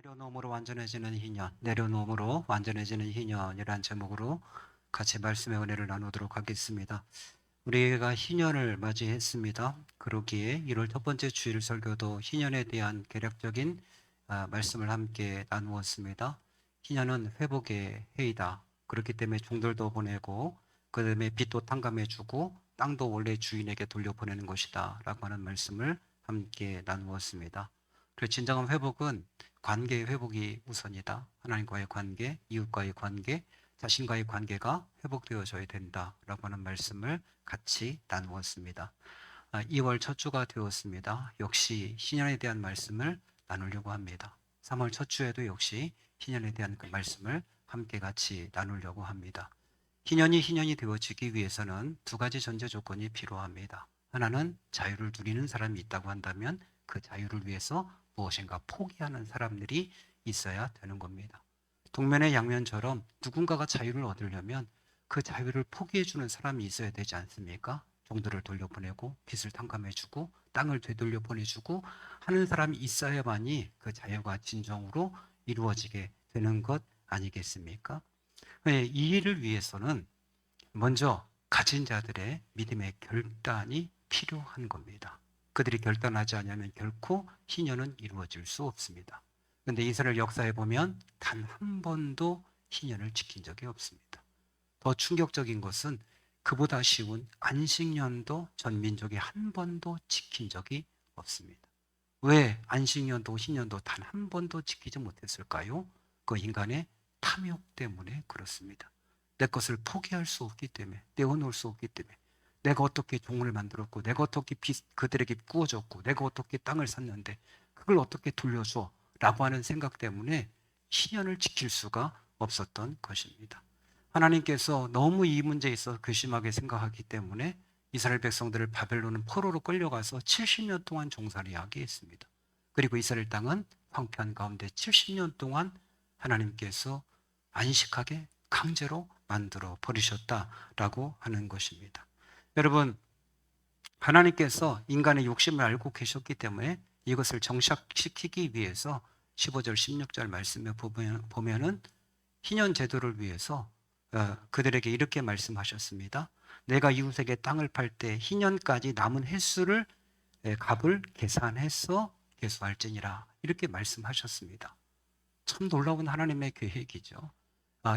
내려놓음으로 완전해지는 희년, 내려놓음으로 완전해지는 희년이란 제목으로 같이 말씀의 은혜를 나누도록 하겠습니다. 우리가 희년을 맞이했습니다. 그러기에 1월 첫 번째 주일 설교도 희년에 대한 개략적인 말씀을 함께 나누었습니다. 희년은 회복의 해이다. 그렇기 때문에 종들도 보내고 그 다음에 빚도 탕감해주고 땅도 원래 주인에게 돌려보내는 것이다 라고 하는 말씀을 함께 나누었습니다. 그래서 진정한 회복은 관계의 회복이 우선이다. 하나님과의 관계, 이웃과의 관계, 자신과의 관계가 회복되어져야 된다라고 하는 말씀을 같이 나누었습니다. 2월 첫 주가 되었습니다. 역시 신년에 대한 말씀을 나누려고 합니다. 3월 첫 주에도 역시 신년에 대한 그 말씀을 함께 같이 나누려고 합니다. 희년이 되어지기 위해서는 두 가지 전제 조건이 필요합니다. 하나는 자유를 누리는 사람이 있다고 한다면 그 자유를 위해서 무엇인가 포기하는 사람들이 있어야 되는 겁니다. 동면의 양면처럼 누군가가 자유를 얻으려면 그 자유를 포기해주는 사람이 있어야 되지 않습니까? 종들을 돌려보내고 빚을 탕감해주고 땅을 되돌려 보내주고 하는 사람이 있어야만이 그 자유가 진정으로 이루어지게 되는 것 아니겠습니까? 이 일을 위해서는 먼저 가진 자들의 믿음의 결단이 필요한 겁니다. 그들이 결단하지 않으면 결코 희년은 이루어질 수 없습니다. 그런데 이스라엘 역사에 보면 단 한 번도 희년을 지킨 적이 없습니다. 더 충격적인 것은 그보다 쉬운 안식년도 전 민족이 한 번도 지킨 적이 없습니다. 왜 안식년도 희년도 단 한 번도 지키지 못했을까요? 그 인간의 탐욕 때문에 그렇습니다. 내 것을 포기할 수 없기 때문에, 떼어놓을 수 없기 때문에, 내가 어떻게 종을 만들었고, 내가 어떻게 그들에게 구워줬고, 내가 어떻게 땅을 샀는데 그걸 어떻게 돌려줘? 라고 하는 생각 때문에 희년을 지킬 수가 없었던 것입니다. 하나님께서 너무 이 문제에 있어 괘씸하게 생각하기 때문에 이스라엘 백성들을 바벨론 포로로 끌려가서 70년 동안 종살이하게 했습니다. 그리고 이스라엘 땅은 황폐한 가운데 70년 동안 하나님께서 안식하게 강제로 만들어 버리셨다라고 하는 것입니다. 여러분, 하나님께서 인간의 욕심을 알고 계셨기 때문에 이것을 정착시키기 위해서 15절, 16절 말씀에 보면은 희년 제도를 위해서 그들에게 이렇게 말씀하셨습니다. 내가 이웃에게 땅을 팔 때 희년까지 남은 횟수를 값을 계산해서 계수할지니라 이렇게 말씀하셨습니다. 참 놀라운 하나님의 계획이죠.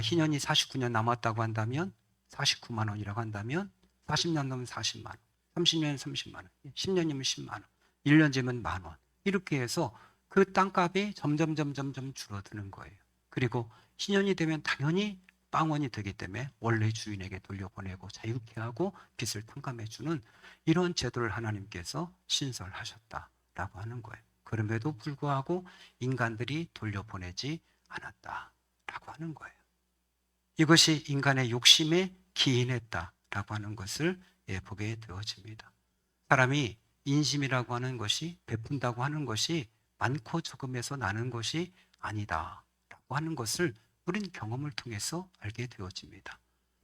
희년이 49년 남았다고 한다면 49만 원이라고 한다면 40년 넘으면 40만 원, 30년이면 30만 원, 10년이면 10만 원, 1년이면 만 원 이렇게 해서 그 땅값이 점점 줄어드는 거예요. 그리고 희년이 되면 당연히 빵원이 되기 때문에 원래 주인에게 돌려보내고 자유케 하고 빚을 탕감해주는 이런 제도를 하나님께서 신설하셨다라고 하는 거예요. 그럼에도 불구하고 인간들이 돌려보내지 않았다라고 하는 거예요. 이것이 인간의 욕심에 기인했다라고 하는 것을 보게 되어집니다. 사람이 인심이라고 하는 것이 베푼다고 하는 것이 많고 적음에서 나는 것이 아니다라고 하는 것을 우리는 경험을 통해서 알게 되어집니다.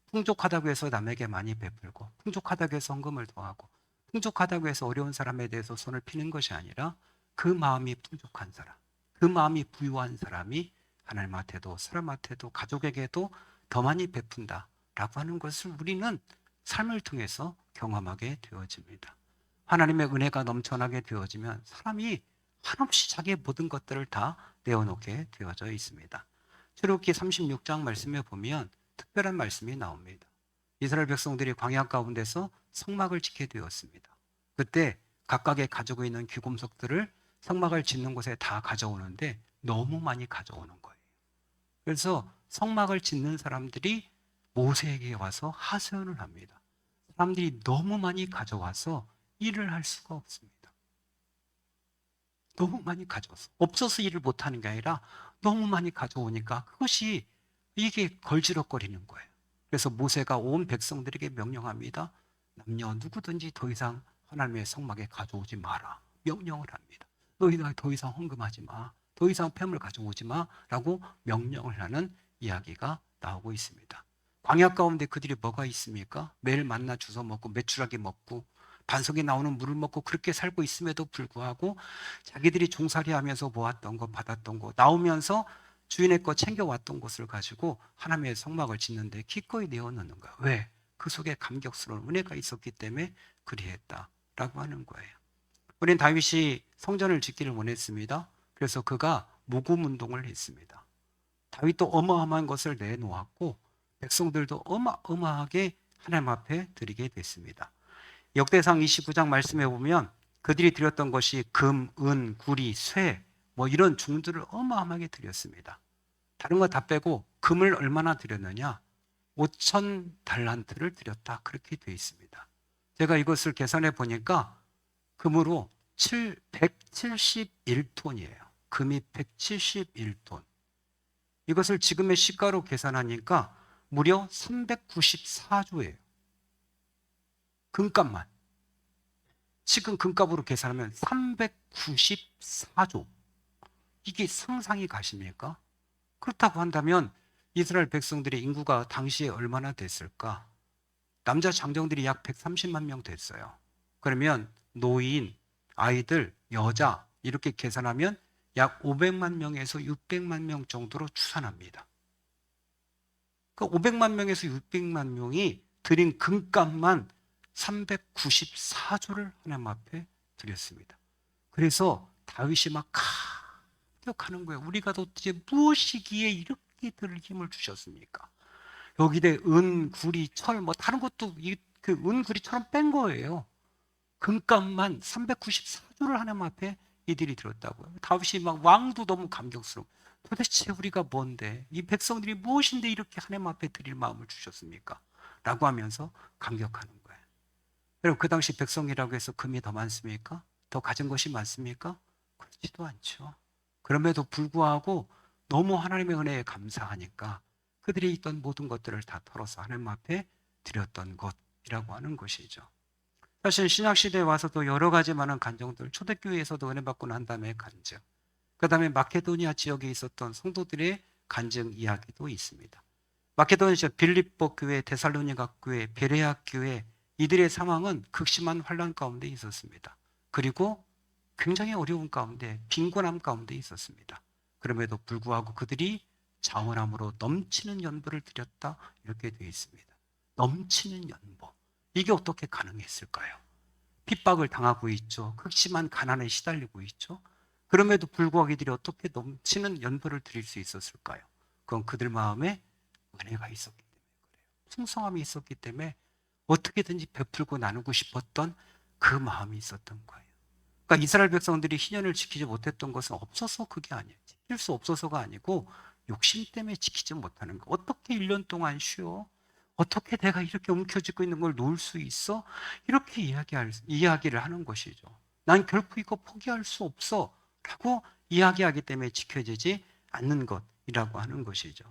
풍족하다고 해서 남에게 많이 베풀고 풍족하다고 해서 헌금을 더하고 풍족하다고 해서 어려운 사람에 대해서 손을 피는 것이 아니라 그 마음이 풍족한 사람, 그 마음이 부유한 사람이 하나님한테도 사람한테도 가족에게도 더 많이 베푼다라고 하는 것을 우리는 삶을 통해서 경험하게 되어집니다. 하나님의 은혜가 넘쳐나게 되어지면 사람이 한없이 자기의 모든 것들을 다 내어놓게 되어져 있습니다. 출애굽기 36장 말씀에 보면 특별한 말씀이 나옵니다. 이스라엘 백성들이 광야 가운데서 성막을 짓게 되었습니다. 그때 각각의 가지고 있는 귀금속들을 성막을 짓는 곳에 다 가져오는데 너무 많이 가져오는 거예요. 그래서 성막을 짓는 사람들이 모세에게 와서 하소연을 합니다. 사람들이 너무 많이 가져와서 일을 할 수가 없습니다. 너무 많이 가져와서 없어서 일을 못하는 게 아니라 너무 많이 가져오니까 그것이 이게 걸지럭거리는 거예요. 그래서 모세가 온 백성들에게 명령합니다. 남녀 누구든지 더 이상 하나님의 성막에 가져오지 마라. 명령을 합니다. 너희들 더 이상 헌금하지 마. 더 이상 폐물을 가져오지 마라고 명령을 하는 이야기가 나오고 있습니다. 광야 가운데 그들이 뭐가 있습니까? 매일 만나 주워 먹고 메추라기 먹고 반석에 나오는 물을 먹고 그렇게 살고 있음에도 불구하고 자기들이 종살이하면서 모았던 거 받았던 거 나오면서 주인의 거 챙겨왔던 것을 가지고 하나님의 성막을 짓는데 기꺼이 내어놓는 거야. 왜? 그 속에 감격스러운 은혜가 있었기 때문에 그리했다라고 하는 거예요. 우린 다윗이 성전을 짓기를 원했습니다. 그래서 그가 모금 운동을 했습니다. 다윗도 어마어마한 것을 내놓았고 백성들도 어마어마하게 하나님 앞에 드리게 됐습니다. 역대상 29장 말씀해 보면 그들이 드렸던 것이 금, 은, 구리, 쇠 뭐 이런 종들을 어마어마하게 드렸습니다. 다른 거 다 빼고 금을 얼마나 드렸느냐? 5천 달란트를 드렸다. 그렇게 되어 있습니다. 제가 이것을 계산해 보니까 금으로 171톤이에요. 금이 171톤. 이것을 지금의 시가로 계산하니까 무려 394조예요. 금값만. 지금 금값으로 계산하면 394조. 이게 상상이 가십니까? 그렇다고 한다면 이스라엘 백성들의 인구가 당시에 얼마나 됐을까? 남자 장정들이 약 130만 명 됐어요. 그러면 노인, 아이들, 여자 이렇게 계산하면 약 500만 명에서 600만 명 정도로 추산합니다. 그 500만 명에서 600만 명이 드린 금값만 394조를 하나님 앞에 드렸습니다. 그래서 다윗이 막 감격하는 거예요. 우리가 도대체 무엇이기에 이렇게 들 힘을 주셨습니까? 여기에 은, 구리, 철 뭐 다른 것도 그 은, 구리, 철은 뺀 거예요. 금값만 394조를 하나님 앞에 이들이 들었다고요. 다윗이 막 왕도 너무 감격스러워. 도대체 우리가 뭔데 이 백성들이 무엇인데 이렇게 하나님 앞에 드릴 마음을 주셨습니까? 라고 하면서 감격하는 거예요. 여러분 그 당시 백성이라고 해서 금이 더 많습니까? 더 가진 것이 많습니까? 그렇지도 않죠. 그럼에도 불구하고 너무 하나님의 은혜에 감사하니까 그들이 있던 모든 것들을 다 털어서 하나님 앞에 드렸던 것이라고 하는 것이죠. 사실 신약시대에 와서도 여러 가지 많은 간증들, 초대교회에서도 은혜 받고 난 다음에 간증, 그 다음에 마케도니아 지역에 있었던 성도들의 간증 이야기도 있습니다. 마케도니아 빌립보 교회, 데살로니가 교회, 베레아 교회 이들의 상황은 극심한 환란 가운데 있었습니다. 그리고 굉장히 어려운 가운데 빈곤함 가운데 있었습니다. 그럼에도 불구하고 그들이 자원함으로 넘치는 연보를 드렸다 이렇게 되어 있습니다. 넘치는 연보. 이게 어떻게 가능했을까요? 핍박을 당하고 있죠. 극심한 가난에 시달리고 있죠. 그럼에도 불구하고 이들이 어떻게 넘치는 연보를 드릴 수 있었을까요? 그건 그들 마음에 은혜가 있었기 때문에 그래요. 풍성함이 있었기 때문에 어떻게든지 베풀고 나누고 싶었던 그 마음이 있었던 거예요. 그러니까 이스라엘 백성들이 희년을 지키지 못했던 것은 없어서 그게 아니에요. 지킬 수 없어서가 아니고 욕심 때문에 지키지 못하는 거. 어떻게 1년 동안 쉬어? 어떻게 내가 이렇게 움켜쥐고 있는 걸 놓을 수 있어? 이렇게 이야기를 하는 것이죠. 난 결코 이거 포기할 수 없어 라고 이야기하기 때문에 지켜지지 않는 것이라고 하는 것이죠.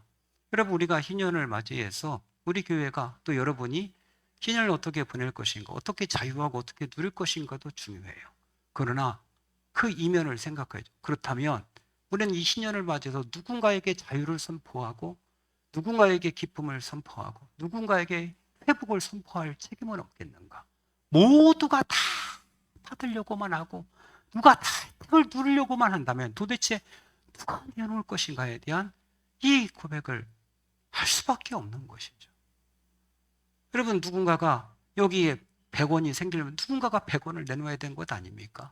여러분 우리가 희년을 맞이해서 우리 교회가 또 여러분이 희년을 어떻게 보낼 것인가, 어떻게 자유하고 어떻게 누릴 것인가도 중요해요. 그러나 그 이면을 생각하죠. 그렇다면 우리는 이 희년을 맞이해서 누군가에게 자유를 선포하고 누군가에게 기쁨을 선포하고 누군가에게 회복을 선포할 책임은 없겠는가? 모두가 다 받으려고만 하고 누가 다 혜택을 누리려고만 한다면 도대체 누가 내놓을 것인가에 대한 이 고백을 할 수밖에 없는 것이죠. 여러분 누군가가 여기에 100원이 생기려면 누군가가 100원을 내놓아야 되는 것 아닙니까?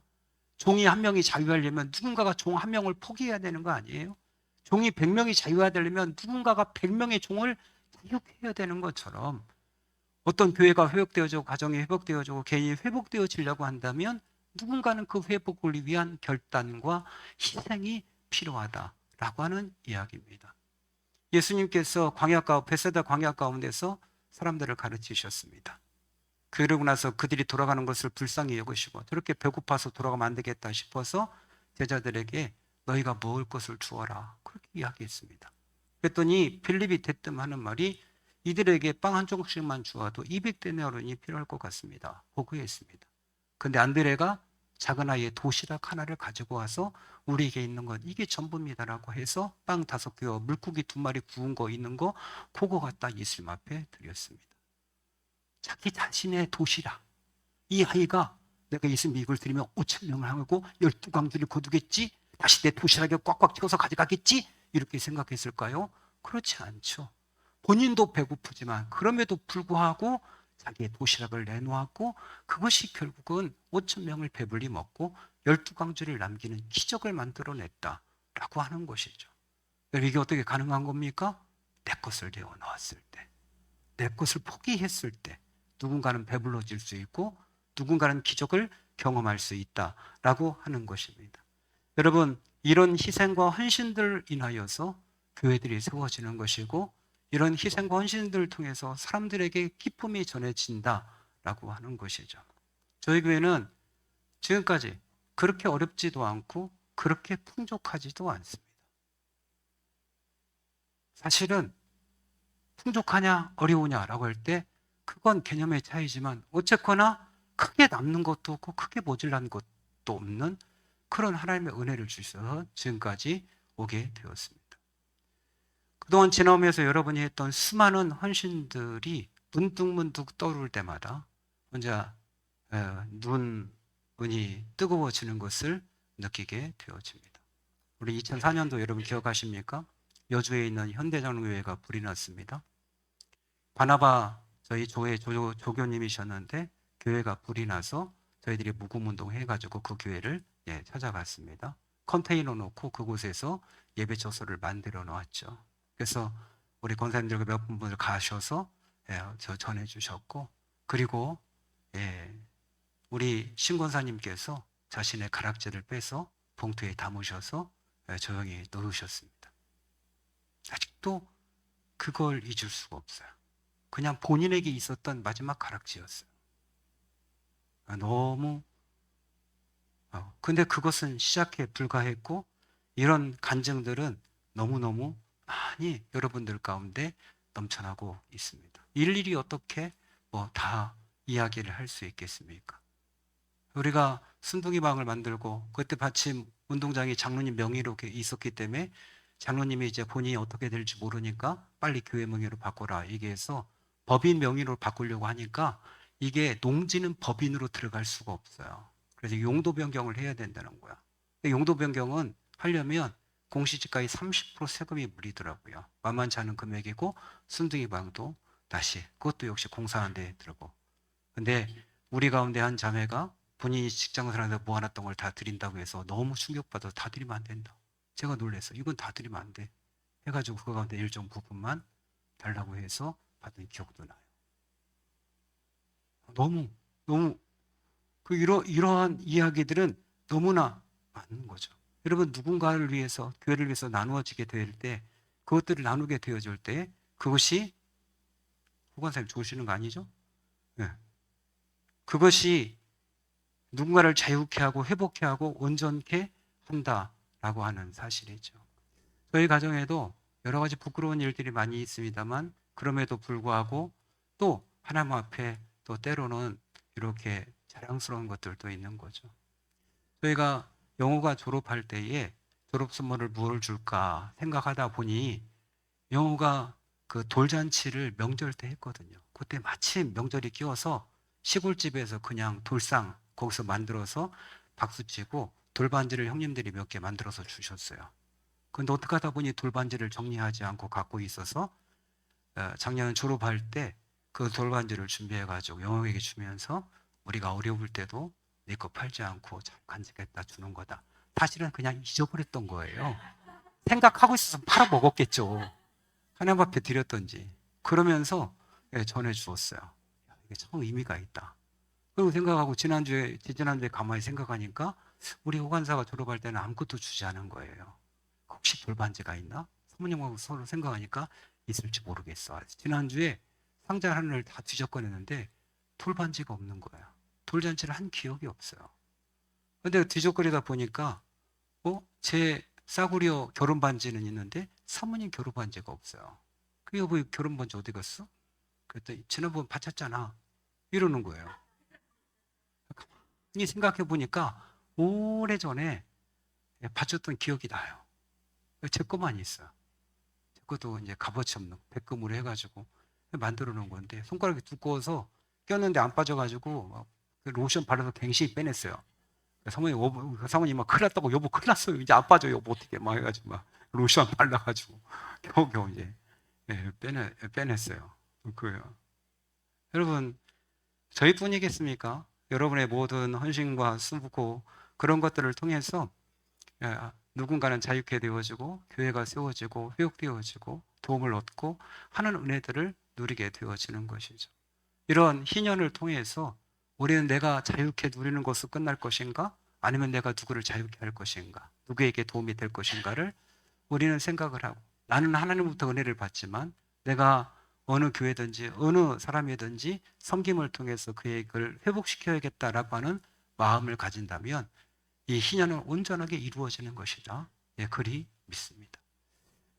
종이 한 명이 자유하려면 누군가가 종 한 명을 포기해야 되는 거 아니에요? 종이 100명이 자유화되려면 누군가가 100명의 종을 자유해야 되는 것처럼 어떤 교회가 회복되어지고 가정이 회복되어지고 개인이 회복되어지려고 한다면 누군가는 그 회복을 위한 결단과 희생이 필요하다라고 하는 이야기입니다. 예수님께서 베세다 광야 가운데서 사람들을 가르치셨습니다. 그러고 나서 그들이 돌아가는 것을 불쌍히 여기시고 저렇게 배고파서 돌아가면 안 되겠다 싶어서 제자들에게 너희가 먹을 것을 주어라 그렇게 이야기했습니다. 그랬더니 빌립이 대뜸 하는 말이 이들에게 빵 한 조각씩만 주어도 200데나리온이 필요할 것 같습니다. 보고했습니다. 그런데 안드레가 작은 아이의 도시락 하나를 가지고 와서 우리에게 있는 것 이게 전부입니다라고 해서 빵 5개와 물고기 2마리 구운 거 있는 거 그거 갖다 예수님 앞에 드렸습니다. 자기 자신의 도시락, 이 아이가 내가 예수 믿음을 드리면 5천 명을 하고 12광주를 거두겠지? 다시 내 도시락에 꽉꽉 채워서 가져가겠지? 이렇게 생각했을까요? 그렇지 않죠. 본인도 배고프지만 그럼에도 불구하고 자기의 도시락을 내놓았고 그것이 결국은 5천 명을 배불리 먹고 12광주를 남기는 기적을 만들어냈다라고 하는 것이죠. 이게 어떻게 가능한 겁니까? 내 것을 내어놓았을 때, 내 것을 포기했을 때 누군가는 배불러질 수 있고 누군가는 기적을 경험할 수 있다라고 하는 것입니다. 여러분, 이런 희생과 헌신들 인하여서 교회들이 세워지는 것이고 이런 희생과 헌신들을 통해서 사람들에게 기쁨이 전해진다라고 하는 것이죠. 저희 교회는 지금까지 그렇게 어렵지도 않고 그렇게 풍족하지도 않습니다. 사실은 풍족하냐 어려우냐라고 할 때 그건 개념의 차이지만 어쨌거나 크게 남는 것도 없고 크게 모질란 것도 없는 그런 하나님의 은혜를 주셔서 지금까지 오게 되었습니다. 그동안 지나오면서 여러분이 했던 수많은 헌신들이 문득문득 떠오를 때마다 혼자 눈이 뜨거워지는 것을 느끼게 되어집니다. 우리 2004년도 여러분 기억하십니까? 여주에 있는 현대장로교회가 불이 났습니다. 바나바 저희 교회 조교님이셨는데 교회가 불이 나서 저희들이 무금운동 해가지고 그 교회를 찾아갔습니다. 컨테이너 놓고 그곳에서 예배처소를 만들어 놓았죠. 그래서 우리 권사님들과 몇 분들 가셔서 저 전해주셨고 그리고 우리 신권사님께서 자신의 가락지를 빼서 봉투에 담으셔서 조용히 넣으셨습니다. 아직도 그걸 잊을 수가 없어요. 그냥 본인에게 있었던 마지막 가락지였어요. 너무 근데 그것은 시작에 불과했고 이런 간증들은 너무너무 많이 여러분들 가운데 넘쳐나고 있습니다. 일일이 어떻게 다 이야기를 할 수 있겠습니까? 우리가 순둥이 방을 만들고 그때 마침 운동장이 장로님 명의로 있었기 때문에 장로님이 이제 본인이 어떻게 될지 모르니까 빨리 교회 명의로 바꿔라 얘기해서 법인 명의로 바꾸려고 하니까 이게 농지는 법인으로 들어갈 수가 없어요. 그래서 용도 변경을 해야 된다는 거야. 용도 변경은 하려면 공시지가의 30% 세금이 물리더라고요. 만만치 않은 금액이고 순둥이 방도 다시 그것도 역시 공사하는 데 들어고. 근데 우리 가운데 한 자매가 본인이 직장생활에서 모아놨던 걸 다 드린다고 해서 너무 충격받아서 다 드리면 안 된다. 제가 놀랐어요. 이건 다 드리면 안 돼. 해가지고 그거 가운데 일정 부분만 달라고 해서 받은 기억도 나요. 너무 이러한 이야기들은 너무나 많은 거죠. 여러분 누군가를 위해서 교회를 위해서 나누어지게 될 때 그것들을 나누게 되어질 때 그것이 후관사님 좋으시는 거 아니죠? 네. 그것이 누군가를 자유케 하고 회복케 하고 온전케 한다라고 하는 사실이죠. 저희 가정에도 여러 가지 부끄러운 일들이 많이 있습니다만 그럼에도 불구하고 또 하나님 앞에 또 때로는 이렇게 자랑스러운 것들도 있는 거죠. 저희가 영호가 졸업할 때에 졸업 선물을 무엇을 줄까 생각하다 보니 영호가 그 돌잔치를 명절 때 했거든요. 그때 마침 명절이 끼어서 시골집에서 그냥 돌상 거기서 만들어서 박수치고 돌반지를 형님들이 몇 개 만들어서 주셨어요. 근데 어떻게 하다 보니 돌반지를 정리하지 않고 갖고 있어서 작년 졸업할 때 그 돌반지를 준비해가지고 영호에게 주면서 우리가 어려울 때도 네 거 팔지 않고 참 간직했다 주는 거다. 사실은 그냥 잊어버렸던 거예요. 생각하고 있어서 팔아 먹었겠죠. 하나님 앞에 드렸던지. 그러면서 전해 주었어요. 이게 참 의미가 있다. 그리고 생각하고 지난주에 가만히 생각하니까 우리 호간사가 졸업할 때는 아무것도 주지 않은 거예요. 혹시 돌반지가 있나? 사모님하고 서로 생각하니까 있을지 모르겠어. 지난주에 상자 하나를 다 뒤적거렸는데 돌반지가 없는 거야. 돌잔치를 한 기억이 없어요. 근데 뒤적거리다 보니까 제 싸구려 결혼 반지는 있는데 사모님 결혼 반지가 없어요. 그 여보 결혼 반지 어디 갔어? 그랬더니 지난번 바쳤잖아. 이러는 거예요. 가만히 생각해 보니까 오래전에 바쳤던 기억이 나요. 제 것만 있어요. 제 것도 이제 값어치 없는 백금으로 해가지고 만들어 놓은 건데 손가락이 두꺼워서 꼈는데 안 빠져가지고 그 로션 바르서 갱신히 빼냈어요. 사모님 막 큰일 났다고, 여보 큰일 났어요. 이제 안 빠져 여보 어떻게 막 해가지고 막 로션 발라가지고 겨우겨우 이제 빼냈어요. 그요. 여러분 저희뿐이겠습니까? 여러분의 모든 헌신과 수고 그런 것들을 통해서 누군가는 자유케 되어지고 교회가 세워지고 회복되어지고 도움을 얻고 하는 은혜들을 누리게 되어지는 것이죠. 이런 희년을 통해서 우리는 내가 자유케 누리는 것으로 끝날 것인가? 아니면 내가 누구를 자유케 할 것인가? 누구에게 도움이 될 것인가를 우리는 생각을 하고, 나는 하나님부터 은혜를 받지만 내가 어느 교회든지 어느 사람이든지 섬김을 통해서 그를 회복시켜야겠다라고 하는 마음을 가진다면 이 희년은 온전하게 이루어지는 것이다. 예, 그리 믿습니다.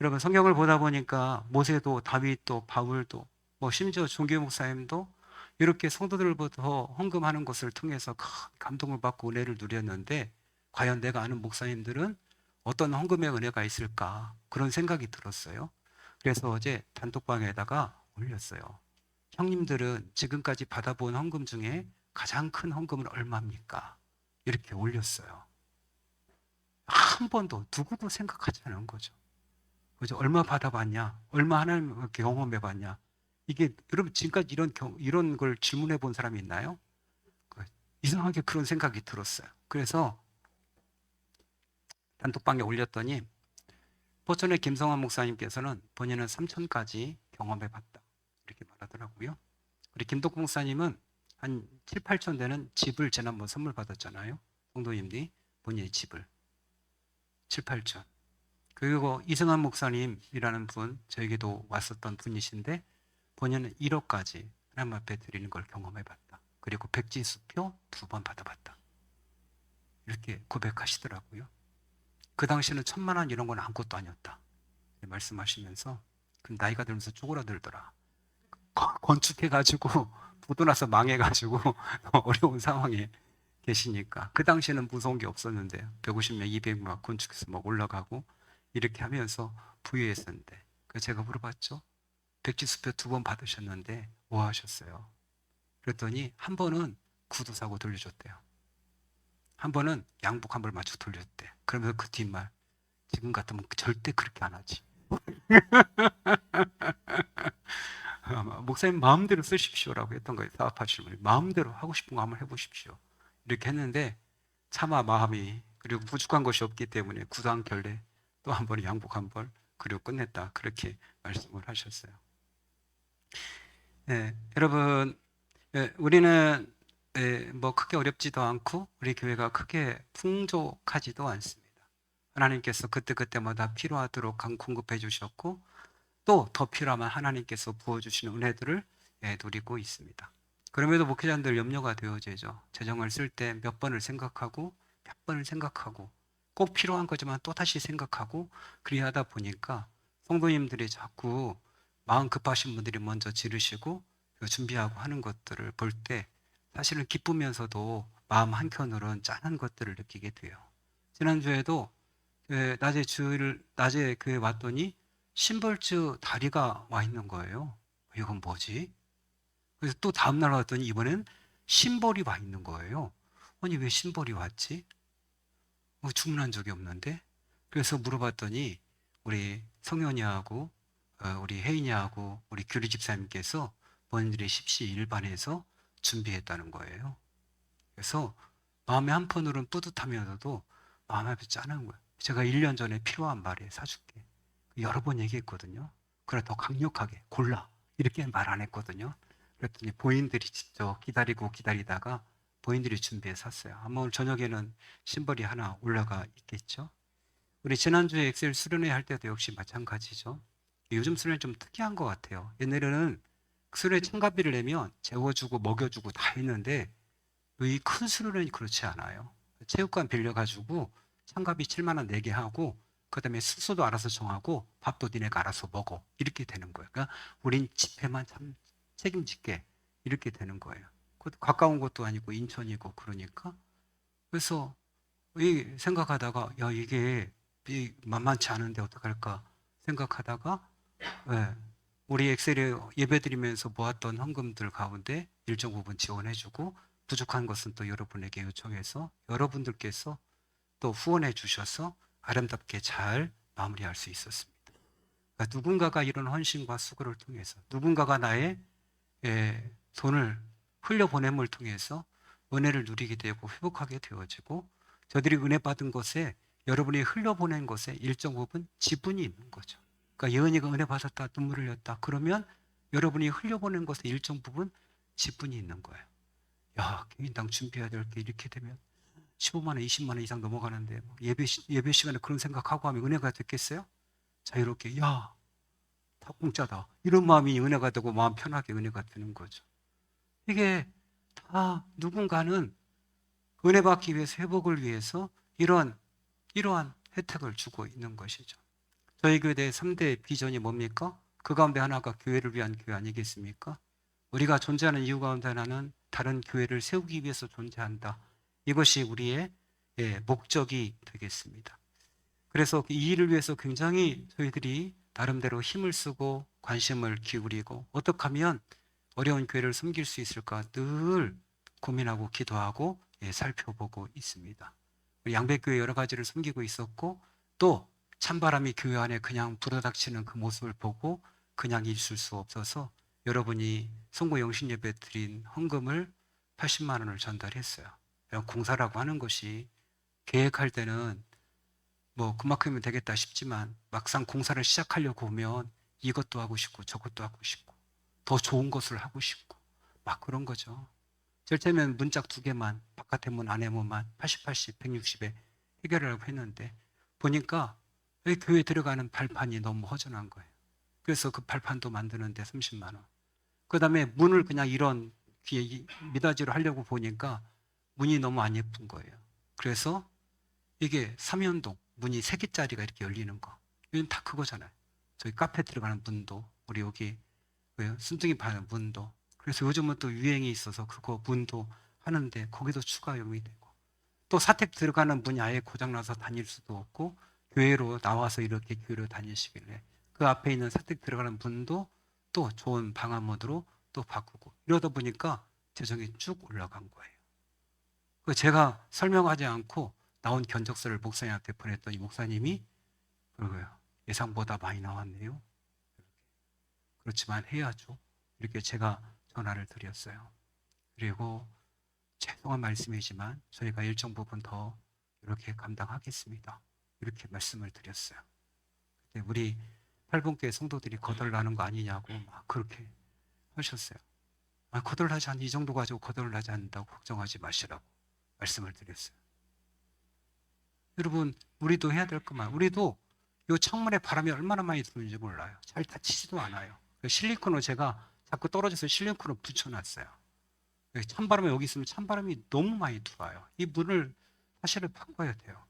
여러분 성경을 보다 보니까 모세도 다윗도 바울도 심지어 종교 목사님도 이렇게 성도들부터 헌금하는 것을 통해서 큰 감동을 받고 은혜를 누렸는데, 과연 내가 아는 목사님들은 어떤 헌금의 은혜가 있을까 그런 생각이 들었어요. 그래서 어제 단톡방에다가 올렸어요. 형님들은 지금까지 받아본 헌금 중에 가장 큰 헌금은 얼마입니까? 이렇게 올렸어요. 한 번도 누구도 생각하지 않은 거죠. 그죠? 얼마 받아봤냐? 얼마 하나님 경험해봤냐? 이게 여러분 지금까지 이런 걸 질문해 본 사람이 있나요? 이상하게 그런 생각이 들었어요. 그래서 단톡방에 올렸더니 포천의 김성환 목사님께서는 본인은 3천까지 경험해봤다 이렇게 말하더라고요. 우리 김덕국 목사님은 한 7, 8천 되는 집을 지난번 선물 받았잖아요. 성도님들이 본인의 집을 7, 8천. 그리고 이승환 목사님이라는 분, 저에게도 왔었던 분이신데 본인은 1억까지 하나님 앞에 드리는 걸 경험해봤다. 그리고 백지수표 2번 받아봤다. 이렇게 고백하시더라고요. 그 당시에는 1,000만 원 이런 건 아무것도 아니었다 말씀하시면서, 그럼 나이가 들면서 쪼그라들더라. 건축해가지고 부도 나서 망해가지고 어려운 상황에 계시니까. 그 당시에는 무서운 게 없었는데 150명, 200명 건축해서 막 올라가고 이렇게 하면서 부유했었는데, 그래서 제가 물어봤죠. 백지수표 2번 받으셨는데 뭐 하셨어요? 그랬더니 한 번은 구두 사고 돌려줬대요. 한 번은 양복 한 벌 맞추고 돌려줬대. 그러면서 그 뒷말, 지금 같으면 절대 그렇게 안 하지. 목사님 마음대로 쓰십시오라고 했던 거예요. 사업하시는 분이 마음대로 하고 싶은 거 한번 해보십시오 이렇게 했는데, 차마 마음이, 그리고 부족한 것이 없기 때문에 구두 한 켤레, 또 한 번 양복 한 벌, 그리고 끝냈다 그렇게 말씀을 하셨어요. 네, 여러분, 우리는 뭐 크게 어렵지도 않고 우리 교회가 크게 풍족하지도 않습니다. 하나님께서 그때그때마다 필요하도록 공급해 주셨고, 또 더 필요하면 하나님께서 부어주시는 은혜들을 누리고 있습니다. 그럼에도 목회자들 염려가 되어지죠. 재정을 쓸 때 몇 번을 생각하고 몇 번을 생각하고 꼭 필요한 거지만 또 다시 생각하고, 그리 하다 보니까 성도님들이 자꾸 마음 급하신 분들이 먼저 지르시고 준비하고 하는 것들을 볼 때 사실은 기쁘면서도 마음 한켠으로는 짠한 것들을 느끼게 돼요. 지난주에도 낮에 교회 왔더니 심벌즈 다리가 와 있는 거예요. 이건 뭐지? 그래서 또 다음날 왔더니 이번엔 심벌이 와 있는 거예요. 아니 왜 심벌이 왔지? 주문한 적이 없는데? 그래서 물어봤더니 우리 성현이하고 우리 혜인이하고 우리 규리 집사님께서 본인들의 십시 일반에서 준비했다는 거예요. 그래서 마음의 한편으로는 뿌듯하면서도 마음 앞에 짠한 거예요. 제가 1년 전에 필요한 말에 사줄게. 여러 번 얘기했거든요. 그래 더 강력하게 골라 이렇게 말 안 했거든요. 그랬더니 본인들이 직접 기다리다가 본인들이 준비해 샀어요. 아마 오늘 저녁에는 심벌이 하나 올라가 있겠죠. 우리 지난주에 엑셀 수련회 할 때도 역시 마찬가지죠. 요즘 수련회 좀 특이한 것 같아요. 옛날에는 수련회 참가비를 내면 재워주고 먹여주고 다 했는데 이 큰 수련회는 그렇지 않아요. 체육관 빌려가지고 참가비 7만 원 내게 하고, 그 다음에 숙소도 알아서 정하고 밥도 니네가 알아서 먹어 이렇게 되는 거예요. 그러니까 우린 집회만 참 책임질게 이렇게 되는 거예요. 그것도 가까운 것도 아니고 인천이고 그러니까. 그래서 생각하다가 야 이게 만만치 않은데 어떡할까 생각하다가 우리 엑셀에 예배드리면서 모았던 헌금들 가운데 일정 부분 지원해주고 부족한 것은 또 여러분에게 요청해서 여러분들께서 또 후원해 주셔서 아름답게 잘 마무리할 수 있었습니다. 그러니까 누군가가 이런 헌신과 수고를 통해서 누군가가 나의 돈을 흘려보냄을 통해서 은혜를 누리게 되고 회복하게 되어지고 저들이 은혜 받은 것에 여러분이 흘려보낸 것에 일정 부분 지분이 있는 거죠. 그러니까 예은이가 은혜 받았다, 눈물을 흘렸다. 그러면 여러분이 흘려보낸 것에 일정 부분 지분이 있는 거예요. 야, 개인당 준비해야 될 게 이렇게 되면 15만 원, 20만 원 이상 넘어가는데 예배 시간에 그런 생각하고 하면 은혜가 됐겠어요? 자유롭게 야, 다 공짜다. 이런 마음이 은혜가 되고 마음 편하게 은혜가 되는 거죠. 이게 다 누군가는 은혜 받기 위해서 회복을 위해서 이러한 혜택을 주고 있는 것이죠. 저희 교회의 3대 비전이 뭡니까? 그 가운데 하나가 교회를 위한 교회 아니겠습니까? 우리가 존재하는 이유 가운데 하나는 다른 교회를 세우기 위해서 존재한다. 이것이 우리의 목적이 되겠습니다. 그래서 이 일을 위해서 굉장히 저희들이 나름대로 힘을 쓰고 관심을 기울이고 어떻게 하면 어려운 교회를 섬길 수 있을까 늘 고민하고 기도하고 살펴보고 있습니다. 양배교회 여러 가지를 섬기고 있었고 또 찬바람이 교회 안에 그냥 불어닥치는 그 모습을 보고 그냥 있을 수 없어서 여러분이 송구 영신 예배 드린 헌금을 80만 원을 전달했어요. 공사라고 하는 것이 계획할 때는 뭐 그만큼이면 되겠다 싶지만 막상 공사를 시작하려고 하면 이것도 하고 싶고 저것도 하고 싶고 더 좋은 것을 하고 싶고 막 그런 거죠. 절대면 문짝 2개만 바깥에 문 안에 문만 80, 80, 160에 해결하려고 했는데 보니까 왜 교회 들어가는 발판이 너무 허전한 거예요. 그래서 그 발판도 만드는데 30만 원. 그 다음에 문을 그냥 이런 미닫이로 하려고 보니까 문이 너무 안 예쁜 거예요. 그래서 이게 삼연동 문이 3개짜리가 이렇게 열리는 거. 이건 다 그거잖아요. 저희 카페 들어가는 문도 우리 여기 순둥이 파는 문도. 그래서 요즘은 또 유행이 있어서 그거 문도 하는데 거기도 추가요금이 되고 또 사택 들어가는 문이 아예 고장나서 다닐 수도 없고 교회로 나와서 이렇게 교회로 다니시길래 그 앞에 있는 사택 들어가는 문도 또 좋은 방화문으로 또 바꾸고 이러다 보니까 재정이 쭉 올라간 거예요. 제가 설명하지 않고 나온 견적서를 목사님한테 보냈더니 목사님이 그러고요. 예상보다 많이 나왔네요. 그렇지만 해야죠. 이렇게 제가 전화를 드렸어요. 그리고 죄송한 말씀이지만 저희가 일정 부분 더 이렇게 감당하겠습니다. 이렇게 말씀을 드렸어요. 우리 8분교회 성도들이 거덜나는 거 아니냐고 막 그렇게 하셨어요. 거덜나지 않, 이 정도 가지고 거덜나지 않는다고 걱정하지 마시라고 말씀을 드렸어요. 여러분, 우리도 해야 될 것만. 우리도 이 창문에 바람이 얼마나 많이 들어오는지 몰라요. 잘 닫히지도 않아요. 실리콘을 제가 자꾸 떨어져서 실리콘을 붙여놨어요. 찬바람이 여기 있으면 찬바람이 너무 많이 들어와요. 이 문을 사실은 바꿔야 돼요.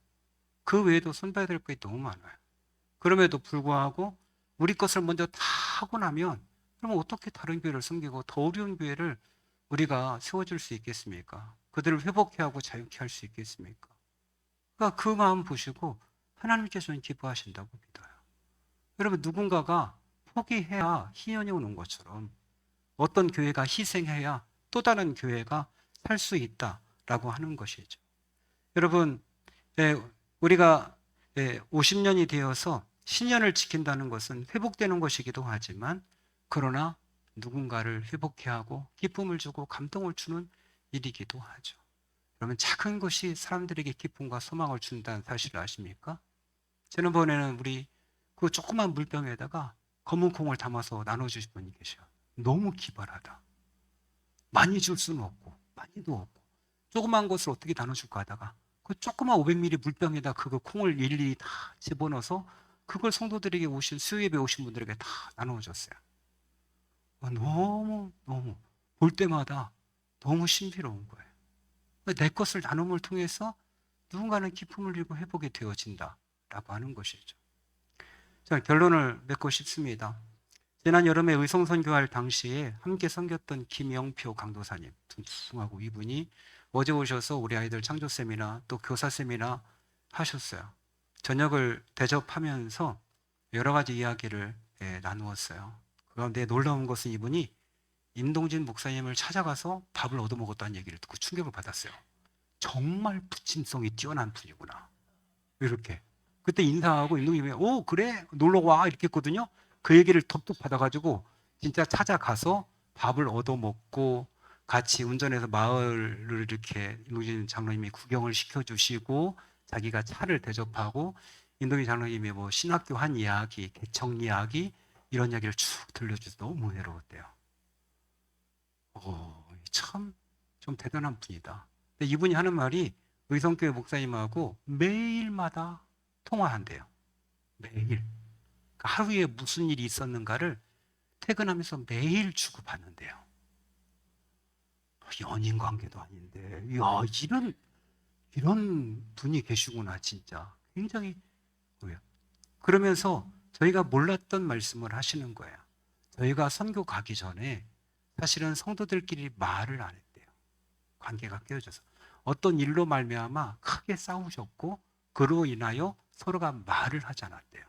그 외에도 손봐야 될 게 너무 많아요. 그럼에도 불구하고 우리 것을 먼저 다 하고 나면 그러면 어떻게 다른 교회를 섬기고 더 어려운 교회를 우리가 세워줄 수 있겠습니까? 그들을 회복해 하고 자유케 할 수 있겠습니까? 그러니까 그 마음 보시고 하나님께서는 기뻐하신다고 믿어요. 여러분 누군가가 포기해야 희연이 오는 것처럼 어떤 교회가 희생해야 또 다른 교회가 살 수 있다라고 하는 것이죠. 여러분 우리가 50년이 되어서 신년을 지킨다는 것은 회복되는 것이기도 하지만 그러나 누군가를 회복해 하고 기쁨을 주고 감동을 주는 일이기도 하죠. 그러면 작은 것이 사람들에게 기쁨과 소망을 준다는 사실을 아십니까? 지난번에는 우리 그 조그만 물병에다가 검은 콩을 담아서 나눠주신 분이 계셔요. 너무 기발하다. 많이 줄 수는 없고 많이도 없고 조그만 것을 어떻게 나눠줄까 하다가 그 조그만 500ml 물병에다 그거 콩을 일일이 다 집어넣어서 그걸 성도들에게 오신 수요예배 오신 분들에게 다 나눠줬어요. 너무 볼 때마다 너무 신비로운 거예요. 내 것을 나눔을 통해서 누군가는 기쁨을 잃고 회복이 되어진다라고 하는 것이죠. 자, 결론을 맺고 싶습니다. 지난 여름에 의성 선교할 당시에 함께 섬겼던 김영표 강도사님, 퉁퉁하고 이분이 어제 오셔서 우리 아이들 창조 세미나 또 교사 세미나 하셨어요. 저녁을 대접하면서 여러 가지 이야기를 나누었어요. 그 가운데 놀라운 것은 이분이 임동진 목사님을 찾아가서 밥을 얻어먹었다는 얘기를 듣고 충격을 받았어요. 정말 부침성이 뛰어난 분이구나. 이렇게. 그때 인사하고 임동진이 오 그래 놀러와 이렇게 했거든요. 그 얘기를 톡톡 받아가지고 진짜 찾아가서 밥을 얻어먹고 같이 운전해서 마을을 이렇게 임동진 장로님이 구경을 시켜주시고 자기가 차를 대접하고 임동진 장로님이 뭐 신학교 한 이야기, 개척 이야기 이런 이야기를 쭉 들려줘서 너무 외로웠대요. 참 좀 대단한 분이다. 근데 이분이 하는 말이 의성교회 목사님하고 매일마다 통화한대요. 매일. 그러니까 하루에 무슨 일이 있었는가를 퇴근하면서 매일 주고받는데요. 연인 관계도 아닌데, 이야, 이런 분이 계시구나, 진짜. 굉장히, 뭐예요? 그러면서 저희가 몰랐던 말씀을 하시는 거예요. 저희가 선교 가기 전에 사실은 성도들끼리 말을 안 했대요. 관계가 깨어져서. 어떤 일로 말미암아 크게 싸우셨고, 그로 인하여 서로가 말을 하지 않았대요.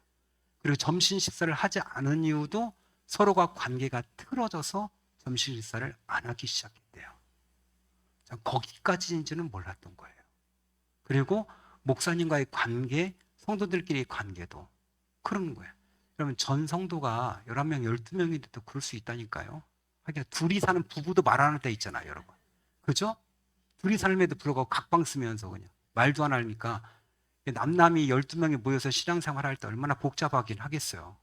그리고 점심 식사를 하지 않은 이유도 서로가 관계가 틀어져서 점심 식사를 안 하기 시작했대요. 거기까지인지는 몰랐던 거예요. 그리고 목사님과의 관계, 성도들끼리의 관계도 그런 거예요. 그러면 전 성도가 11명, 12명인데도 그럴 수 있다니까요. 하긴 둘이 사는 부부도 말하는 때 있잖아요, 여러분. 그죠? 둘이 삶에도 불구하고 각방 쓰면서 그냥 말도 안 하니까 남남이 12명이 모여서 신앙생활 할 때 얼마나 복잡하긴 하겠어요.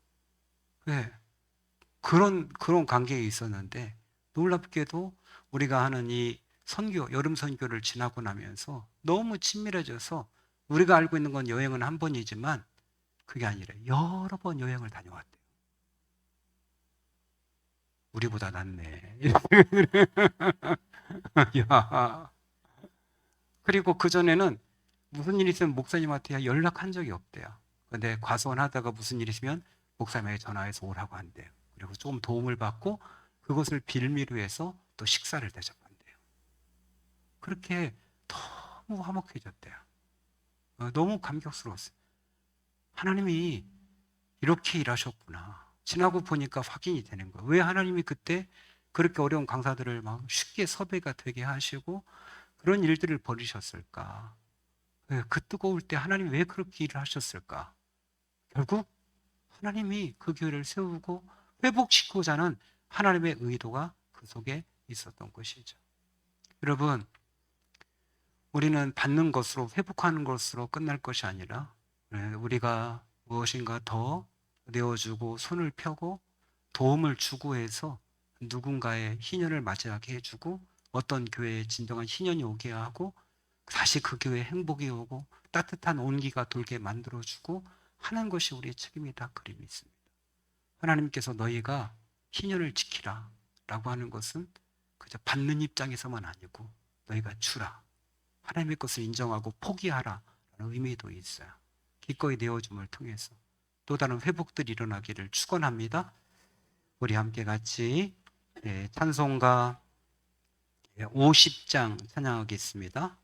네. 그런 관계에 있었는데 놀랍게도 우리가 하는 이 선교, 여름 선교를 지나고 나면서 너무 친밀해져서 우리가 알고 있는 건 여행은 한 번이지만 그게 아니라 여러 번 여행을 다녀왔대요. 우리보다 낫네. 야. 그리고 그전에는 무슨 일 있으면 목사님한테 연락한 적이 없대요. 근데 과수원하다가 무슨 일 있으면 목사님에게 전화해서 오라고 한대요. 그리고 조금 도움을 받고 그것을 빌미로 해서 또 식사를 대접한대요. 그렇게 너무 화목해졌대요. 너무 감격스러웠어요. 하나님이 이렇게 일하셨구나. 지나고 보니까 확인이 되는 거예요. 왜 하나님이 그때 그렇게 어려운 강사들을 막 쉽게 섭외가 되게 하시고 그런 일들을 벌이셨을까? 그 뜨거울 때 하나님이 왜 그렇게 일을 하셨을까? 결국 하나님이 그 교회를 세우고 회복시키고자 하는 하나님의 의도가 그 속에 있었던 것이죠. 여러분, 우리는 받는 것으로 회복하는 것으로 끝날 것이 아니라 우리가 무엇인가 더 내어주고 손을 펴고 도움을 주고 해서 누군가의 희년을 맞이하게 해주고 어떤 교회에 진정한 희년이 오게 하고 다시 그 교회에 행복이 오고 따뜻한 온기가 돌게 만들어주고 하는 것이 우리의 책임이다. 그림이 있습니다. 하나님께서 너희가 희년을 지키라 라고 하는 것은 그저 받는 입장에서만 아니고 너희가 주라. 하나님의 것을 인정하고 포기하라 라는 의미도 있어요. 기꺼이 내어줌을 통해서 또 다른 회복들이 일어나기를 축원합니다. 우리 함께 같이 찬송가 50장 찬양하겠습니다.